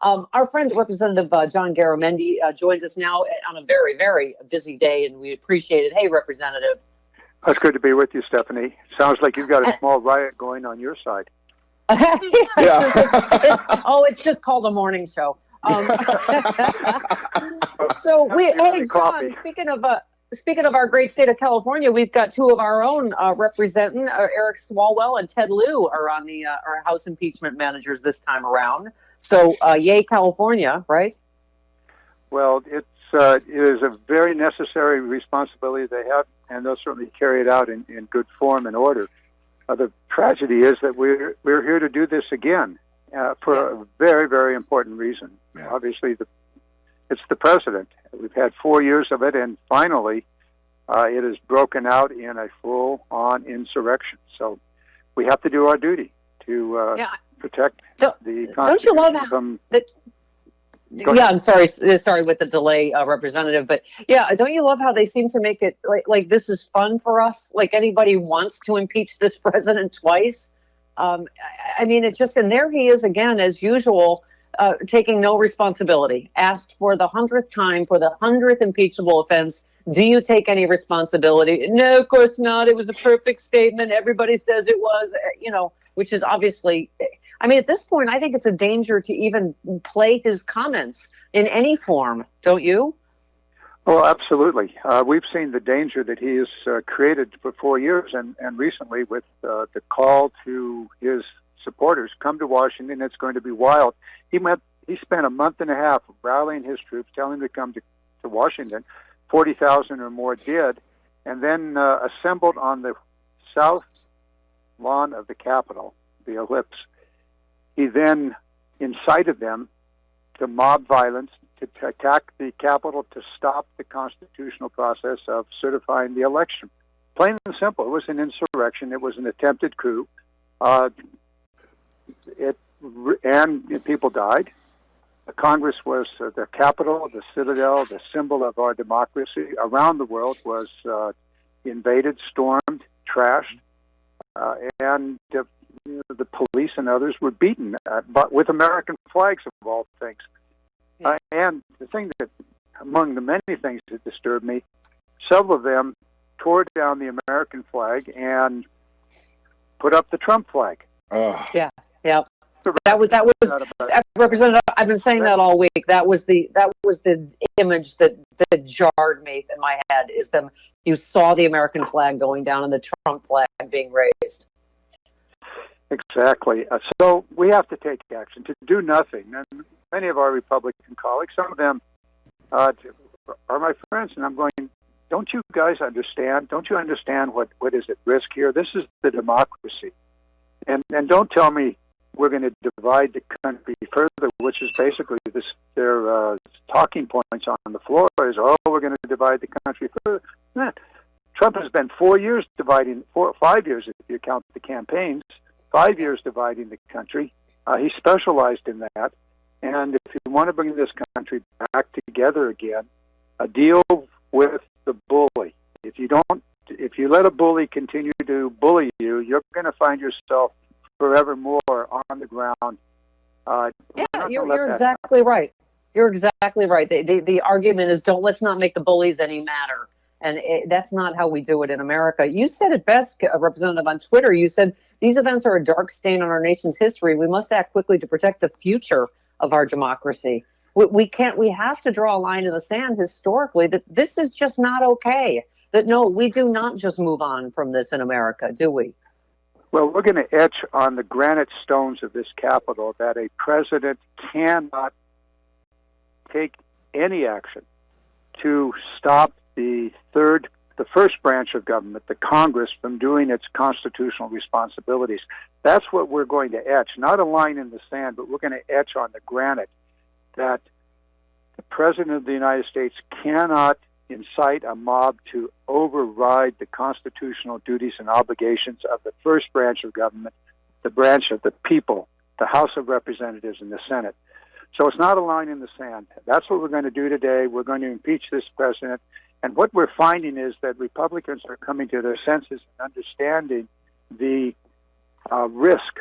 Our friend Representative John Garamendi joins us now on a very, very busy day, and we appreciate it. Hey, Representative. It's good to be with you, Stephanie. Sounds like you've got a small riot going on your side. It's just called a morning show. So hey, John, speaking of our great state of California, we've got two of our own representing. Eric Swalwell and Ted Lieu are on the our House impeachment managers this time around. So yay, California, right? Well, it is a very necessary responsibility they have, and they'll certainly carry it out in good form and order. The tragedy is that we're here to do this again for a very, very important reason. Yeah. Obviously, it's the president. We've had 4 years of it, and finally, it has broken out in a full-on insurrection. So we have to do our duty to protect the Constitution. Don't you love how I'm sorry with the delay, Representative, but don't you love how they seem to make it like this is fun for us? Like anybody wants to impeach this president twice. I mean, it's just, and there he is again, as usual, taking no responsibility. Asked for the 100th time for the 100th impeachable offense. Do you take any responsibility? No, of course not. It was a perfect statement. Everybody says it was, which is obviously, I mean, at this point, I think it's a danger to even play his comments in any form, don't you? Oh, absolutely. We've seen the danger that he has created for 4 years, and recently with the call to his supporters, come to Washington, it's going to be wild. He spent a month and a half rallying his troops, telling them to come to Washington. 40,000 or more did, and then assembled on the south lawn of the Capitol, the ellipse. He then incited them to mob violence, to attack the Capitol, to stop the constitutional process of certifying the election. Plain and simple. It was an insurrection. It was an attempted coup. And people died. The Congress was the Capitol, the citadel, the symbol of our democracy around the world was invaded, stormed, trashed, and the police and others were beaten, but with American flags of all things. Yeah. And the thing that, among the many things that disturbed me, several of them tore down the American flag and put up the Trump flag. Oh. Yeah. That was Representative. I've been saying that all week. That was the image that jarred me in my head. Is them you saw the American flag going down and the Trump flag being raised. Exactly. So we have to take action. To do nothing. And many of our Republican colleagues, some of them are my friends, and I'm going, don't you guys understand? Don't you understand what is at risk here? This is the democracy. And don't tell me we're going to divide the country further, which is basically their talking points on the floor is, we're going to divide the country further. Trump has been 4 years dividing, 5 years if you count the campaigns, 5 years dividing the country. He specialized in that. And if you want to bring this country back together again, deal with the bully. If you let a bully continue to bully you, you're going to find yourself forevermore on the ground. You're exactly right. You're exactly right. The argument is let's not make the bullies any madder. And that's not how we do it in America. You said it best, Representative, on Twitter. You said these events are a dark stain on our nation's history. We must act quickly to protect the future of our democracy. We have to draw a line in the sand historically that this is just not okay. That no, we do not just move on from this in America, do we? Well, we're going to etch on the granite stones of this Capitol that a president cannot take any action to stop the first branch of government, the Congress, from doing its constitutional responsibilities. That's what we're going to etch, not a line in the sand, but we're going to etch on the granite that the President of the United States cannot incite a mob to override the constitutional duties and obligations of the first branch of government, the branch of the people, the House of Representatives and the Senate. So it's not a line in the sand. That's what we're going to do today. We're going to impeach this president. And what we're finding is that Republicans are coming to their senses and understanding the risk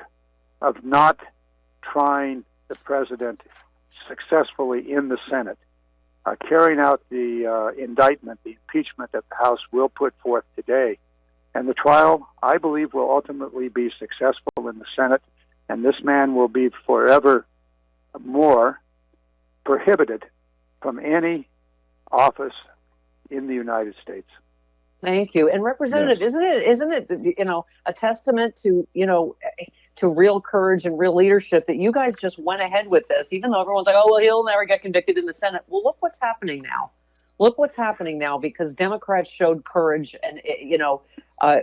of not trying the president successfully in the Senate, carrying out the indictment, the impeachment that the House will put forth today. And the trial, I believe, will ultimately be successful in the Senate, and this man will be forever more prohibited from any office in the United States. Thank you. And Representative, Yes. isn't it, a testament to, to real courage and real leadership that you guys just went ahead with this, even though everyone's like, oh, well, he'll never get convicted in the Senate. Well, look what's happening now. Look what's happening now, because Democrats showed courage and,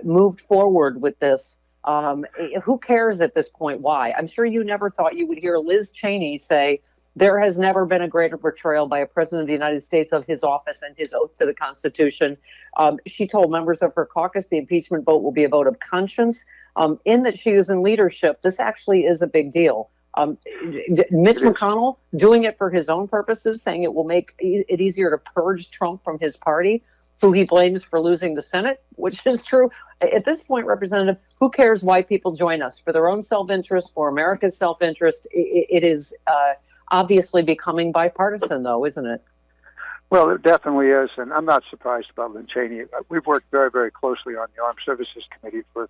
moved forward with this. Who cares at this point why? I'm sure you never thought you would hear Liz Cheney say, there has never been a greater betrayal by a president of the United States of his office and his oath to the Constitution. She told members of her caucus the impeachment vote will be a vote of conscience. In that she is in leadership, this actually is a big deal. Mitch McConnell doing it for his own purposes, saying it will make it easier to purge Trump from his party, who he blames for losing the Senate, which is true. At this point, Representative, who cares why people join us? For their own self-interest, for America's self-interest, it is obviously becoming bipartisan, though, isn't it? Well, it definitely is, and I'm not surprised about Liz Cheney. We've worked very, very closely on the Armed Services Committee for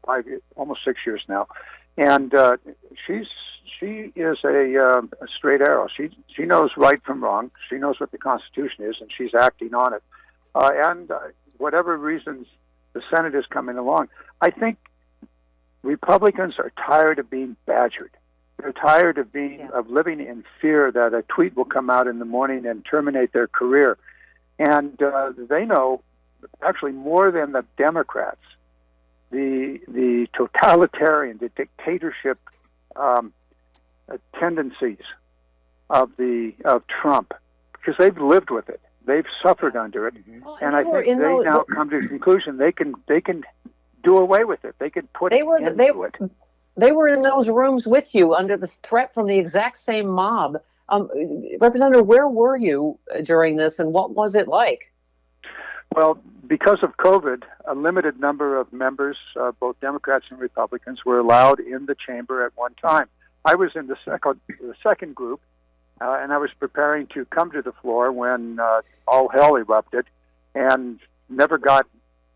5 years, almost 6 years now, and she is a straight arrow. She knows right from wrong. She knows what the Constitution is, and she's acting on it. Whatever reasons the Senate is coming along, I think Republicans are tired of being badgered. They're tired of of living in fear that a tweet will come out in the morning and terminate their career. And they know, actually more than the Democrats, the totalitarian, the dictatorship tendencies of Trump, because they've lived with it. They've suffered under it, and I think they now come to the conclusion they can do away with it. They can put it into it. They were in those rooms with you under the threat from the exact same mob. Representative, where were you during this, and what was it like? Well, because of COVID, a limited number of members, both Democrats and Republicans, were allowed in the chamber at one time. I was in the second group, and I was preparing to come to the floor when all hell erupted and never got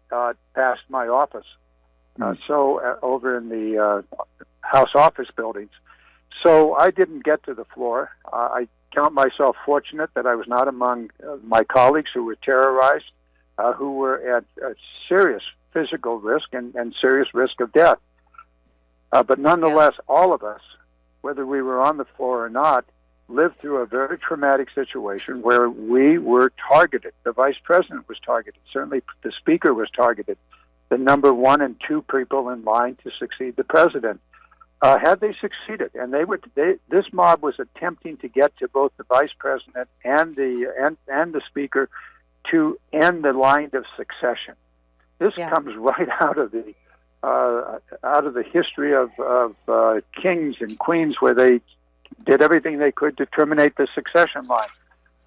past my office. Over in the House office buildings. So I didn't get to the floor. I count myself fortunate that I was not among my colleagues who were terrorized, who were at serious physical risk and serious risk of death. But nonetheless, all of us, whether we were on the floor or not, lived through a very traumatic situation where we were targeted. The vice president was targeted. Certainly the speaker was targeted. The number 1 and 2 people in line to succeed the president. Had they succeeded, and this mob was attempting to get to both the vice president and the speaker to end the line of succession. This comes right out of the history of kings and queens, where they did everything they could to terminate the succession line.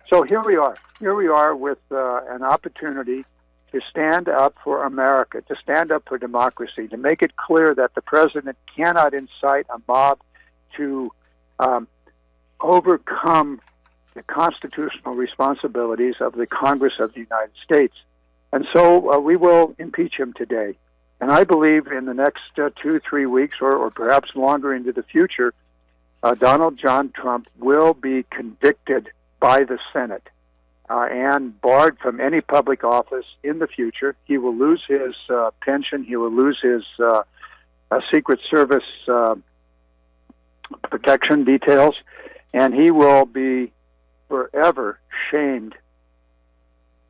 So here we are. Here we are with an opportunity to stand up for America, to stand up for democracy, to make it clear that the president cannot incite a mob to overcome the constitutional responsibilities of the Congress of the United States. And so we will impeach him today. And I believe in the next 2-3 weeks, or perhaps longer into the future, Donald John Trump will be convicted by the Senate and barred from any public office in the future. He will lose his pension. He will lose his Secret Service protection details, and he will be forever shamed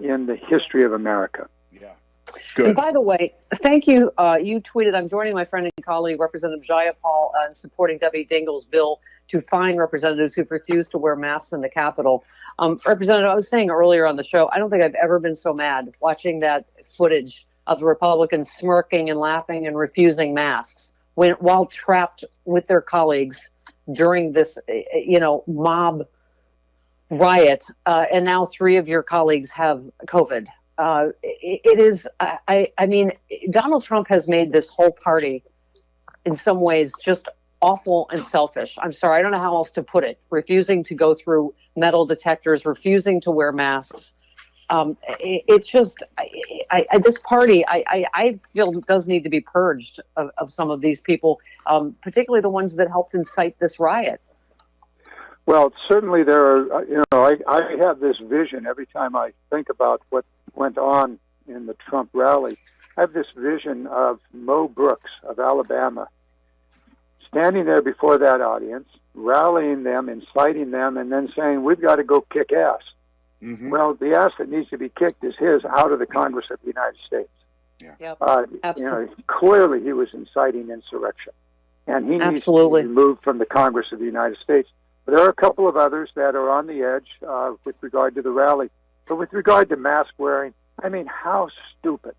in the history of America. Yeah. Good. And by the way, thank you. You tweeted, I'm joining my friend and colleague, Representative Jayapal, in supporting Debbie Dingell's bill to fine representatives who refuse to wear masks in the Capitol. Representative, I was saying earlier on the show, I don't think I've ever been so mad watching that footage of the Republicans smirking and laughing and refusing masks while trapped with their colleagues during this, mob riot. And now 3 of your colleagues have COVID. It is, I mean, Donald Trump has made this whole party in some ways just awful and selfish. I'm sorry, I don't know how else to put it. Refusing to go through metal detectors, refusing to wear masks. It just, this party, I feel does need to be purged of some of these people, particularly the ones that helped incite this riot. Well, certainly there are, I have this vision every time I think about what went on in the Trump rally. I have this vision of Mo Brooks of Alabama standing there before that audience, rallying them, inciting them, and then saying, we've got to go kick ass. Mm-hmm. Well, the ass that needs to be kicked is his out of the Congress of the United States. Yeah. Yep. Absolutely. Clearly he was inciting insurrection, and he needs to be removed from the Congress of the United States. But there are a couple of others that are on the edge with regard to the rally. But with regard to mask wearing, I mean, how stupid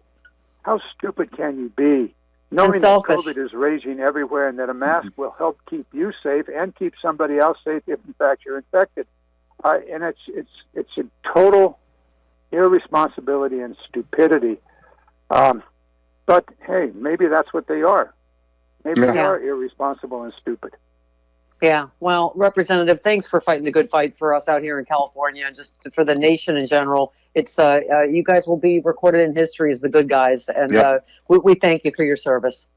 can you be? Knowing that COVID is raging everywhere and that a mask will help keep you safe and keep somebody else safe if, in fact, you're infected. And it's a total irresponsibility and stupidity. But, hey, maybe that's what they are. Maybe they are irresponsible and stupid. Yeah. Well, Representative, thanks for fighting the good fight for us out here in California and just for the nation in general. It's you guys will be recorded in history as the good guys, and we thank you for your service.